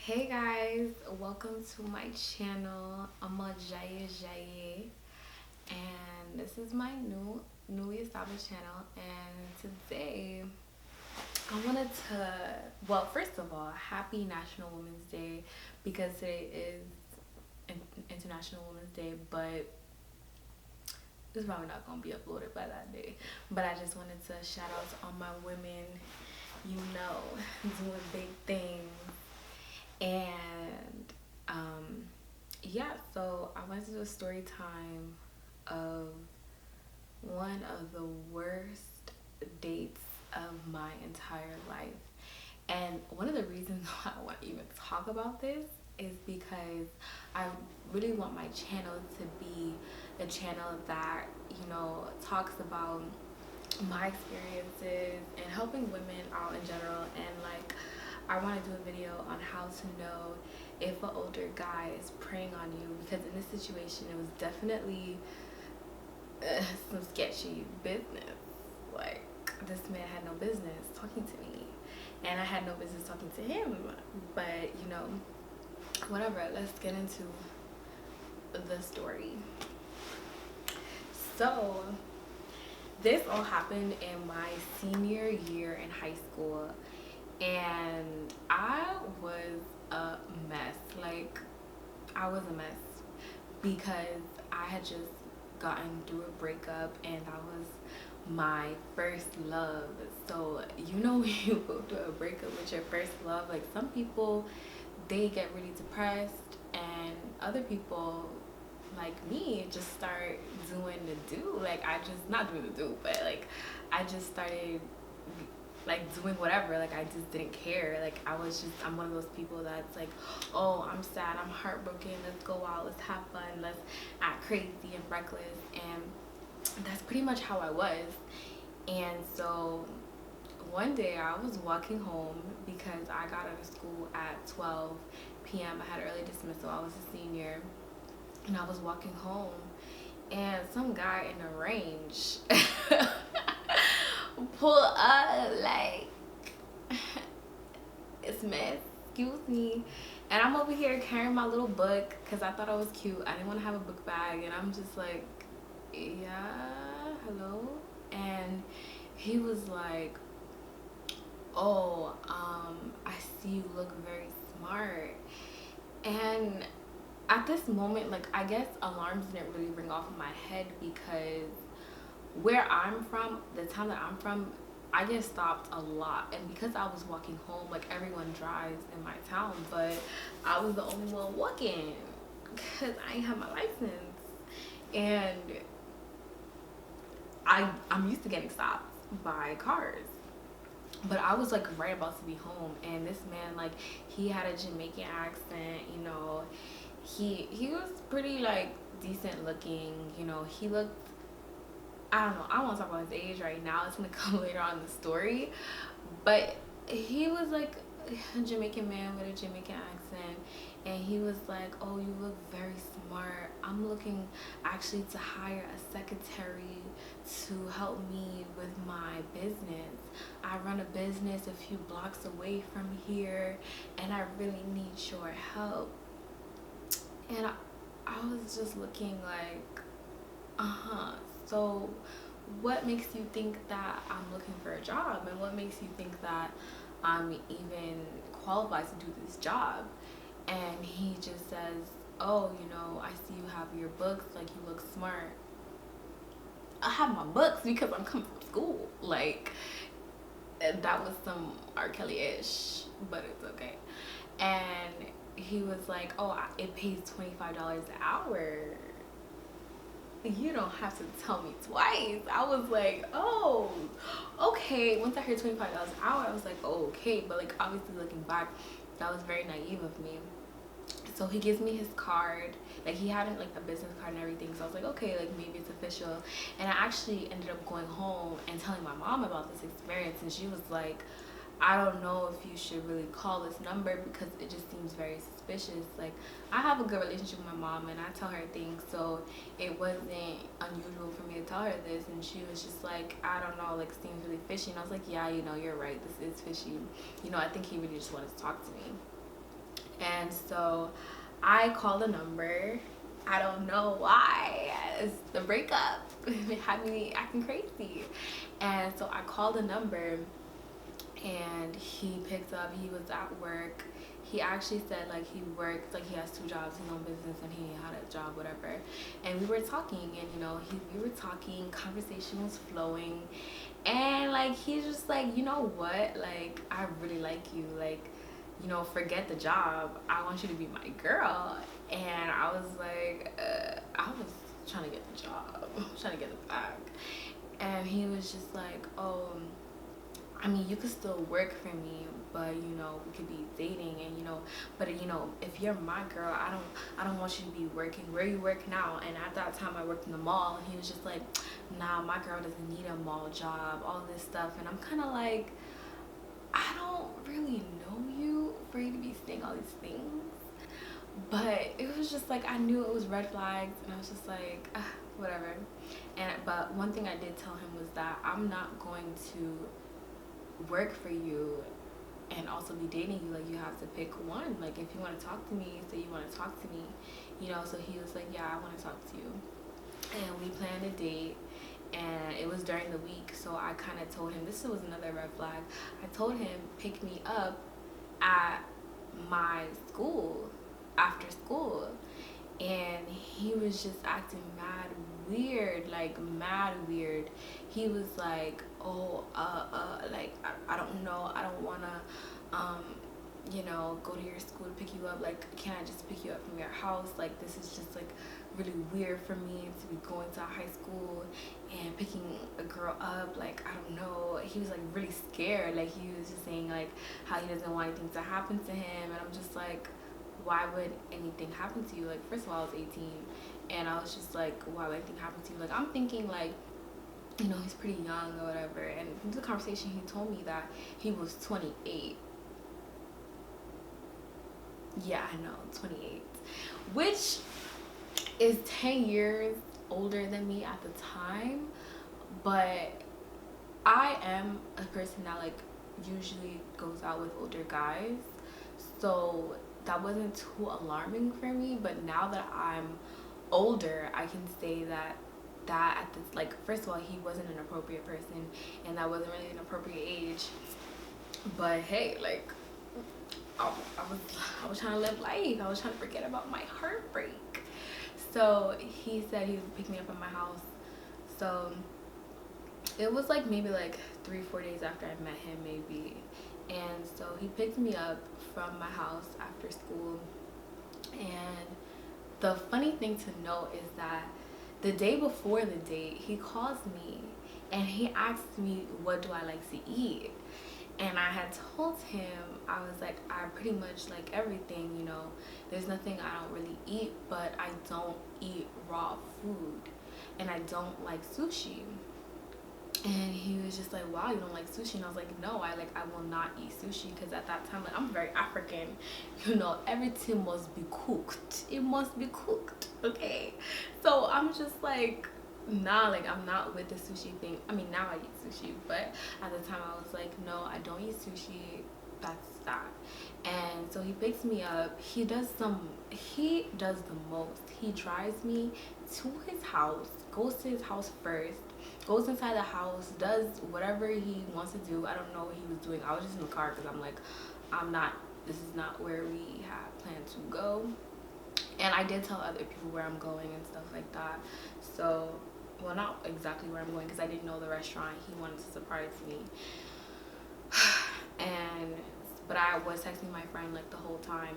Hey guys, welcome to my channel. I'm a Jaya, and this is my newly established channel. And today I wanted to, well, first of all, happy National Women's Day, because today is International Women's Day, but it's probably not gonna be uploaded by that day. But I just wanted to shout out to all my women, doing big things. And yeah, so I went to do a story time of one of the worst dates of my entire life. And one of the reasons why I want to even talk about this is because I really want my channel to be a channel that, talks about my experiences and helping women out in general. And like, I want to do a video on how to know if an older guy is preying on you, because in this situation it was definitely some sketchy business. Like, this man had no business talking to me, and I had no business talking to him. But whatever, let's get into the story. So this all happened in my senior year in high school, and I was a mess. Like, I was a mess because I had just gotten through a breakup, and that was my first love. So when you go through a breakup with your first love, like, some people, they get really depressed, and other people like me just start doing the do. Like, I just not doing the do, but like, I just started like doing whatever. Like, I just didn't care. Like, I'm one of those people that's like, oh, I'm sad, I'm heartbroken, let's go out, let's have fun, let's act crazy and reckless. And that's pretty much how I was. And so one day I was walking home because I got out of school at 12 p.m. I had early dismissal. I was a senior, and I was walking home, and some guy in the range pull up like, it's mess, excuse me. And I'm over here carrying my little book because I thought I was cute. I didn't want to have a book bag, and I'm just like, yeah, hello. And he was like, oh, I see you look very smart. And at this moment, like, I guess alarms didn't really ring off in my head, because where I'm from, the town that I'm from, I get stopped a lot. And because I was walking home, like, everyone drives in my town, but I was the only one walking because I ain't have my license. And I'm used to getting stopped by cars, but I was like right about to be home, and this man, like, he had a Jamaican accent. He was pretty, like, decent looking. He looked, I don't know, I don't want to talk about his age right now, it's gonna come later on in the story. But he was like a Jamaican man with a Jamaican accent, and he was like, oh, you look very smart, I'm looking actually to hire a secretary to help me with my business. I run a business a few blocks away from here, and I really need your help. And I was just looking like, so what makes you think that I'm looking for a job, and what makes you think that I'm even qualified to do this job? And he just says, oh, I see you have your books, like, you look smart. I have my books because I'm coming from school. Like, that was some R. Kelly-ish, but it's okay. And he was like, oh, it pays $25 an hour. You don't have to tell me twice. I was like, oh, okay. Once I heard $25 an hour, I was like, oh, okay. But like, obviously, looking back, that was very naive of me. So he gives me his card. Like, he had like a business card and everything. So I was like, okay, like, maybe it's official. And I actually ended up going home and telling my mom about this experience, and she was like, I don't know if you should really call this number because it just seems very suspicious. Like, I have a good relationship with my mom, and I tell her things, so it wasn't unusual for me to tell her this. And she was just like, I don't know, like, seems really fishy. And I was like, yeah, you're right, this is fishy. I think he really just wanted to talk to me. And so I called a number. I don't know why. It's the breakup. It had me acting crazy. And so I called a number and he picked up. He was at work. He actually said like he worked, like he has two jobs, his own business and he had a job, whatever. And we were talking, and you know, we were talking, conversation was flowing, and like he's just like, you know what, like I really like you, like, you know, forget the job, I want you to be my girl. And I was like, I was trying to get the job, trying to get the bag. And he was just like, oh, I mean, you could still work for me, but you know, we could be dating, and you know, but you know, if you're my girl, I don't want you to be working where you work now. And at that time, I worked in the mall. And he was just like, nah, my girl doesn't need a mall job, all this stuff. And I'm kind of like, I don't really know you for you to be saying all these things. But it was just like, I knew it was red flags, and I was just like, whatever. And but one thing I did tell him was that I'm not going to work for you and also be dating you. Like, you have to pick one. Like, if you want to talk to me, say you want to talk to me, you know. So he was like, yeah, I want to talk to you. And we planned a date, and it was during the week. So I kind of told him, this was another red flag, I told him, pick me up at my school after school. And he was just acting mad weird, like mad weird. He was like, oh, like I don't know, I don't wanna you know, go to your school to pick you up. Like, can I just pick you up from your house? Like, this is just like really weird for me to be going to high school and picking a girl up. Like, I don't know. He was like really scared. Like, he was just saying like how he doesn't want anything to happen to him. And I'm just like, why would anything happen to you? Like, first of all, I was 18, and I was just like, why would anything happen to you? Like, I'm thinking like, you know, he's pretty young or whatever. And in the conversation, he told me that he was 28. Yeah, I know, 28, which is 10 years older than me at the time. But I am a person that like usually goes out with older guys, so that wasn't too alarming for me. But now that I'm older, I can say that at this, like, first of all, he wasn't an appropriate person, and that wasn't really an appropriate age. But hey, like, I was trying to live life. I was trying to forget about my heartbreak. So he said he would pick me up at my house. So it was like maybe like 3-4 days after I met him, maybe. And so he picked me up from my house after school. And the funny thing to note is that the day before the date, he calls me and he asked me, what do I like to eat? And I had told him, I was like, I pretty much like everything, you know. There's nothing I don't really eat, but I don't eat raw food. And I don't like sushi. And he was just like, wow, you don't like sushi? And I was like, no, I will not eat sushi, because at that time, like, I'm very African, you know, everything must be cooked. It must be cooked, okay? So I'm just like, nah, like, I'm not with the sushi thing. I mean, now I eat sushi, but at the time I was like, no, I don't eat sushi. That's that. And so he picks me up. He does the most. He drives me to his house, goes to his house first, goes inside the house, does whatever he wants to do. I don't know what he was doing. I was just in the car because I'm like, this is not where we had planned to go. And I did tell other people where I'm going and stuff like that. So, well, not exactly where I'm going, because I didn't know the restaurant. He wanted to surprise me. But I was texting my friend like the whole time.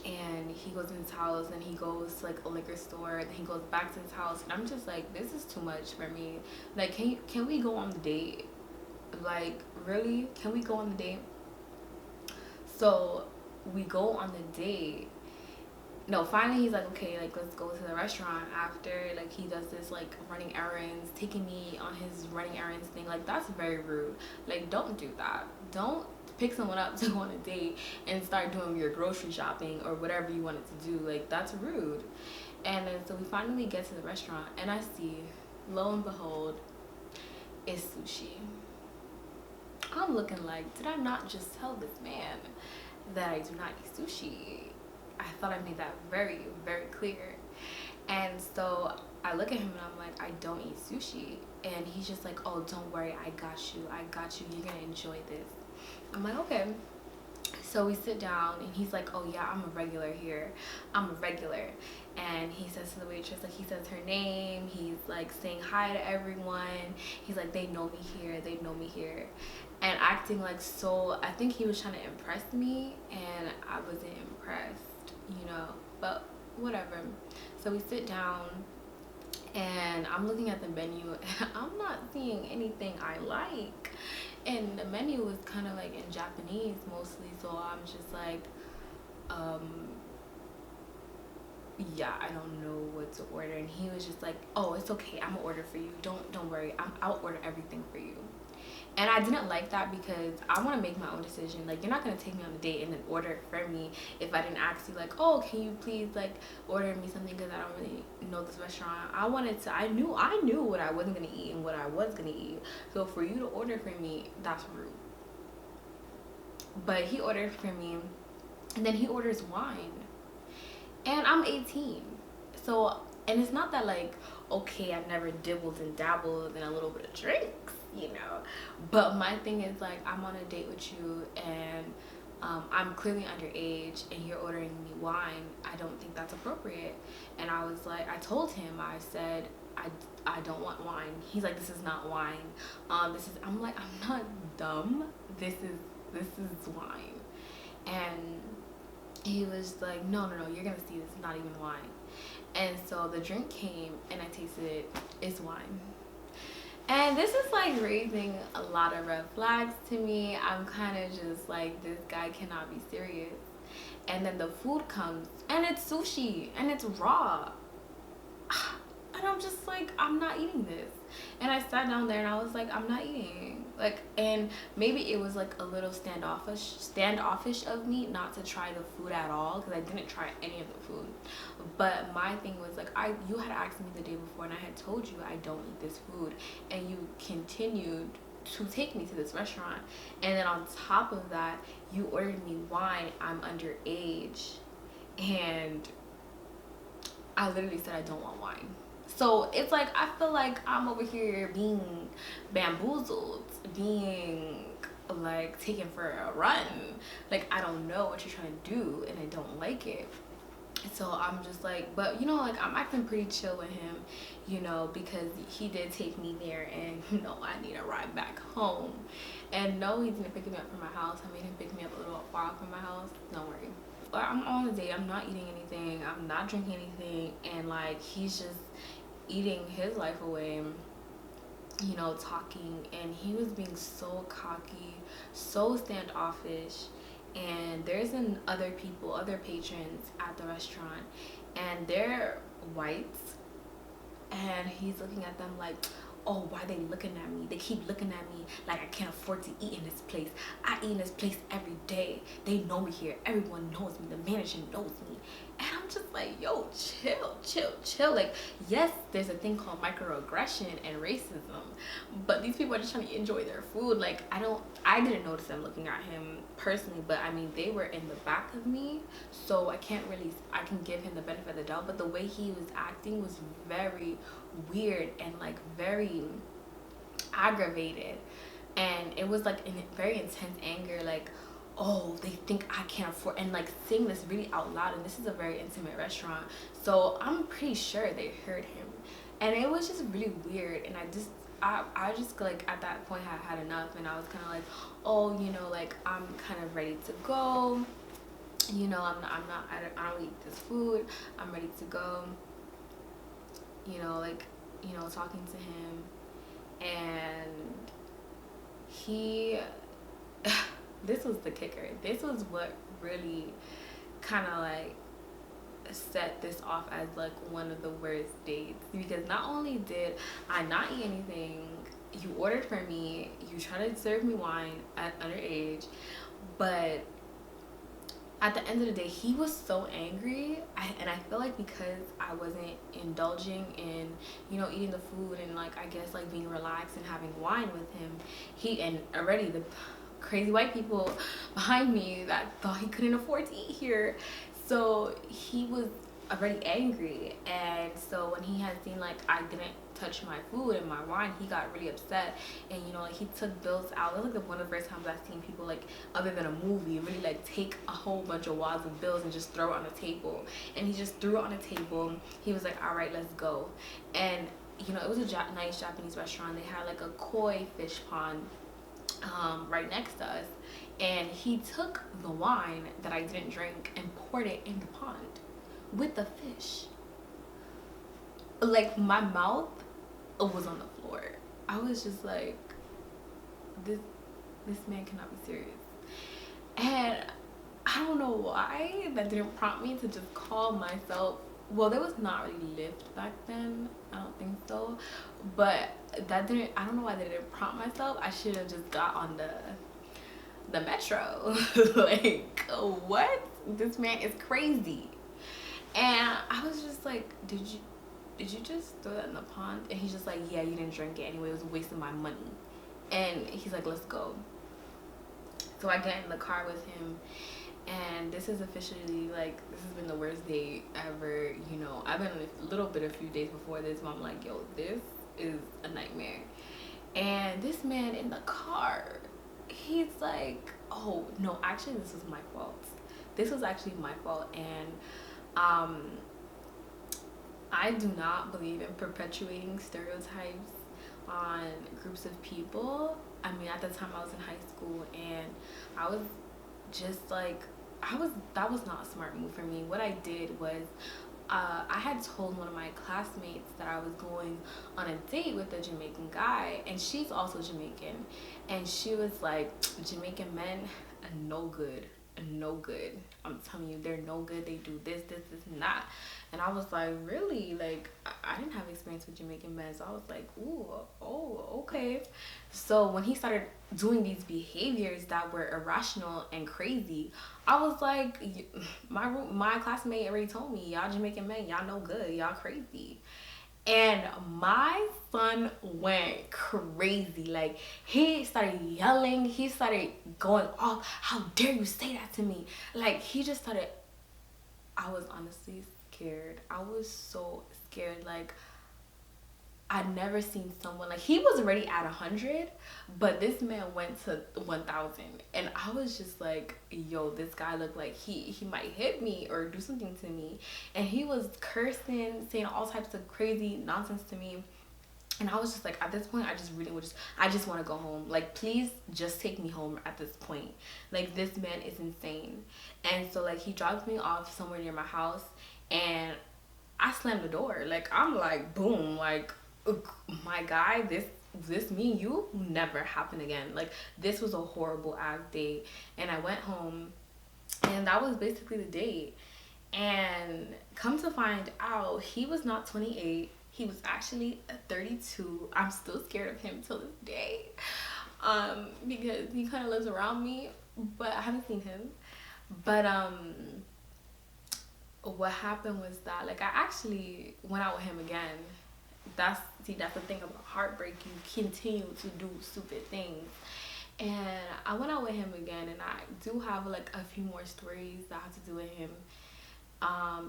And he goes in his house, and he goes to like a liquor store, and he goes back to his house, and I'm just like, this is too much for me. Like, can we go on the date? Like, really, can we go on the date? So we go on the date. No, finally he's like, okay, like, let's go to the restaurant after. Like, he does this like running errands, taking me on his running errands thing. Like, that's very rude. Like, don't do that. Don't pick someone up to go on a date and start doing your grocery shopping or whatever you wanted to do. Like, that's rude. And then so we finally get to the restaurant, and I see, lo and behold, it's sushi. I'm looking like, did I not just tell this man that I do not eat sushi. I thought I made that very, very clear. And so I look at him and I'm like, I don't eat sushi. And he's just like, oh, don't worry, I got you. I got you. You're going to enjoy this. I'm like, okay. So we sit down and he's like, oh yeah, I'm a regular here. I'm a regular. And he says to the waitress, like, he says her name. He's like saying hi to everyone. He's like, they know me here. They know me here. And acting like so, I think he was trying to impress me and I wasn't impressed, you know, but whatever. So we sit down and I'm looking at the menu and I'm not seeing anything I like. And the menu was kind of like in Japanese mostly, so I'm just like, yeah, I don't know what to order. And he was just like, oh, it's okay, I'm gonna order for you. Don't worry, I'll order everything for you. And I didn't like that because I want to make my own decision. Like, you're not going to take me on a date and then order it for me if I didn't ask you, like, oh, can you please, like, order me something because I don't really know this restaurant. I knew what I wasn't going to eat and what I was going to eat. So for you to order for me, that's rude. But he ordered for me, and then he orders wine. And I'm 18. So, and it's not that, like, okay, I've never dibbled and dabbled in a little bit of drinks, you know, but my thing is, like, I'm on a date with you and I'm clearly underage and you're ordering me wine. I don't think that's appropriate. And I was like, I told him, I said, I don't want wine. He's like, this is not wine. I'm like, I'm not dumb. This is wine. And he was like, no, you're gonna see, this is not even wine. And so the drink came and I tasted it. It's wine. And this is like raising a lot of red flags to me. I'm kind of just like, this guy cannot be serious. And then the food comes and it's sushi and it's raw. And I'm just like, I'm not eating this. And I sat down there and I was like, I'm not eating. Like, and maybe it was like a little standoffish of me not to try the food at all, because I didn't try any of the food. But my thing was like, you had asked me the day before and I had told you I don't eat this food, and you continued to take me to this restaurant, and then on top of that you ordered me wine. I'm underage and I literally said I don't want wine. So it's like, I feel like I'm over here being bamboozled, being like taken for a run. Like, I don't know what you're trying to do and I don't like it. So I'm just like, but you know, like, I'm acting pretty chill with him, you know, because he did take me there and, you know, I need a ride back home. And no, he didn't pick me up from my house. I made him pick me up a little far from my house. Don't worry. But I'm on a date. I'm not eating anything. I'm not drinking anything. And like, he's just eating his life away, you know, talking, and he was being so cocky, so standoffish. And there's other patrons at the restaurant, and they're whites, and he's looking at them like, oh, why are they looking at me? They keep looking at me like I can't afford to eat in this place. I eat in this place every day. They know me here. Everyone knows me. The manager knows me. And I'm just like, yo, chill. Like, yes, there's a thing called microaggression and racism, but these people are just trying to enjoy their food. Like, I didn't notice them looking at him personally, but I mean, they were in the back of me, so I can give him the benefit of the doubt. But the way he was acting was very weird and like very aggravated, and it was like in very intense anger, like, oh, they think I can't afford, and like saying this really out loud, and this is a very intimate restaurant, so I'm pretty sure they heard him. And it was just really weird, and I just like at that point had enough, and I was kind of like, oh, you know, like, I'm kind of ready to go, you know, I don't eat this food, I'm ready to go, you know, like, you know, talking to him. And he this was the kicker. This was what really kind of like set this off as like one of the worst dates, because not only did I not eat anything, you ordered for me, you tried to serve me wine at underage, but at the end of the day, he was so angry, and I feel like because I wasn't indulging in, you know, eating the food and like, I guess like being relaxed and having wine with him, and already crazy white people behind me that thought he couldn't afford to eat here. So he was already angry, and so when he had seen like I didn't touch my food and my wine, he got really upset. And you know, like he took bills out. It was like one of the first times I've seen people, like, other than a movie, really like take a whole bunch of wads of bills and just throw it on the table. And he just threw it on the table. He was like, all right, let's go. And you know, it was a nice Japanese restaurant. They had like a koi fish pond right next to us, and he took the wine that I didn't drink and poured it in the pond with the fish. Like, my mouth was on the floor. I was just like, this man cannot be serious. And I don't know why that didn't prompt me to just call myself. Well, there was not really Lyft back then. I don't think so. But that didn't, I don't know why they didn't prompt myself. I should have just got on the metro. Like, what? This man is crazy. And I was just like, did you just throw that in the pond? And he's just like, yeah, you didn't drink it anyway. It was wasting my money. And he's like, let's go. So I get in the car with him. And this is officially, like, this has been the worst day ever. You know, I've been a little bit a few days before this, but I'm like, yo, this is a nightmare. And this man in the car, he's like, oh, no, actually, this was my fault. This was actually my fault. And I do not believe in perpetuating stereotypes on groups of people. I mean, at the time I was in high school, and I was just like, that was not a smart move for me. What I did was, I had told one of my classmates that I was going on a date with a Jamaican guy, and she's also Jamaican, and she was like, Jamaican men are no good. I'm telling you, they're no good. They do this, and that. And I was like, really? Like, I didn't have experience with Jamaican men, so I was like, ooh, oh, okay. So when he started doing these behaviors that were irrational and crazy, I was like, my classmate already told me, y'all Jamaican men, y'all no good, y'all crazy. And my son went crazy. Like, he started yelling. He started going off. How dare you say that to me? Like, he just started. I was honestly scared. I was so scared. Like, I'd never seen someone, like, he was already at 100, but this man went to 1,000. And I was just like, yo, this guy looked like he might hit me or do something to me. And he was cursing, saying all types of crazy nonsense to me. And I was just like, at this point, I just want to go home. Like, please just take me home at this point. Like, this man is insane. And so, like, he drops me off somewhere near my house, and I slammed the door. Like, I'm like, boom, like, my guy, this me and you never happen again. Like, this was a horrible ass date. And I went home, and that was basically the date. And come to find out, he was not 28. He was actually 32. I'm still scared of him till this day, because he kind of lives around me, but I haven't seen him. But what happened was that, like, I actually went out with him again. That's the thing about heartbreak. You continue to do stupid things. And I went out with him again, and I do have, like, a few more stories that have to do with him.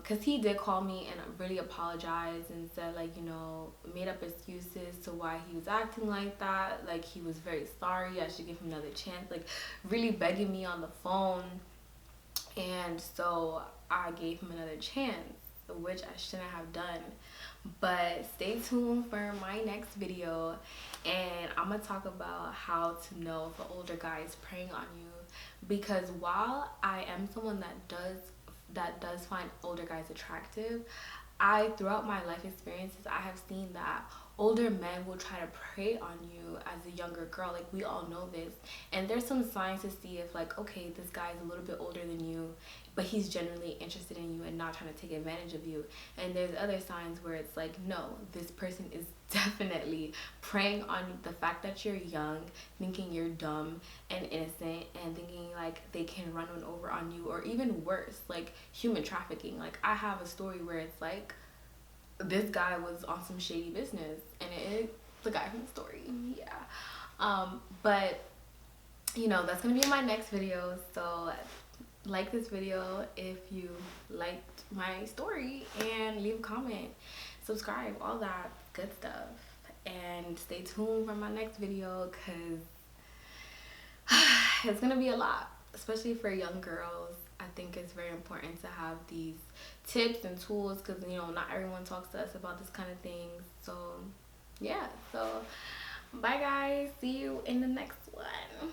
Because he did call me and really apologized and said, like, you know, made up excuses to why he was acting like that. Like, he was very sorry. I should give him another chance. Like, really begging me on the phone. And so I gave him another chance, which I shouldn't have done. But stay tuned for my next video, and I'm gonna talk about how to know if an older guy is preying on you. Because while I am someone that does find older guys attractive, throughout my life experiences, I have seen that older men will try to prey on you as a younger girl. Like, we all know this. And there's some signs to see if, like, okay, this guy is a little bit older than you, but he's genuinely interested in you and not trying to take advantage of you. And there's other signs where it's like, no, this person is definitely preying on the fact that you're young, thinking you're dumb and innocent, and thinking like they can run one over on you, or even worse, like human trafficking. Like, I have a story where it's like, this guy was on some shady business, and the guy from the story, yeah. But you know, that's gonna be in my next video. So like this video if you liked my story, and leave a comment, subscribe, all that good stuff, and stay tuned for my next video, because it's gonna be a lot, especially for young girls. I think it's very important to have these tips and tools, because you know, not everyone talks to us about this kind of thing. So yeah, so bye guys, see you in the next one.